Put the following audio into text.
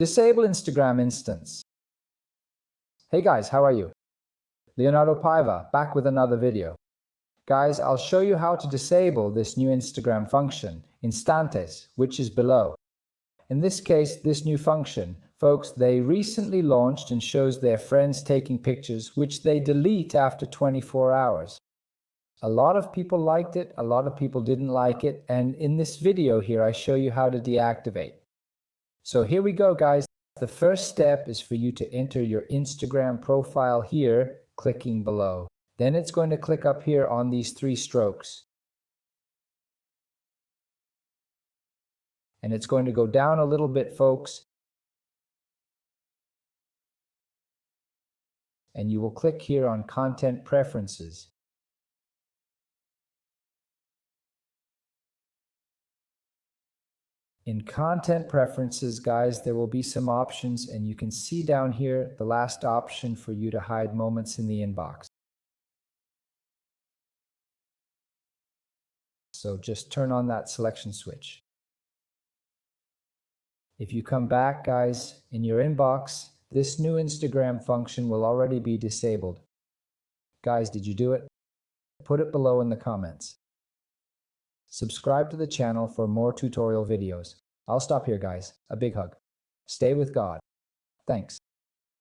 Disable Instagram instance. Hey guys, how are you? Leonardo Paiva, back with another video. Guys, I'll show you how to disable this new Instagram function, Instantes, which is below. In this case, this new function, folks, they recently launched and shows their friends taking pictures, which they delete after 24 hours. A lot of people liked it, a lot of people didn't like it, and in this video here, I show you how to deactivate. So here we go, guys. The first step is for you to enter your Instagram profile here, clicking below. Then it's going to click up here on these three strokes. And it's going to go down a little bit, folks. And you will click here on Content Preferences. In Content Preferences, guys, there will be some options, and you can see down here the last option for you to hide moments in the inbox. So just turn on that selection switch. If you come back, guys, in your inbox, this new Instagram function will already be disabled. Guys, did you do it? Put it below in the comments. Subscribe to the channel for more tutorial videos. I'll stop here, guys. A big hug. Stay with God. Thanks.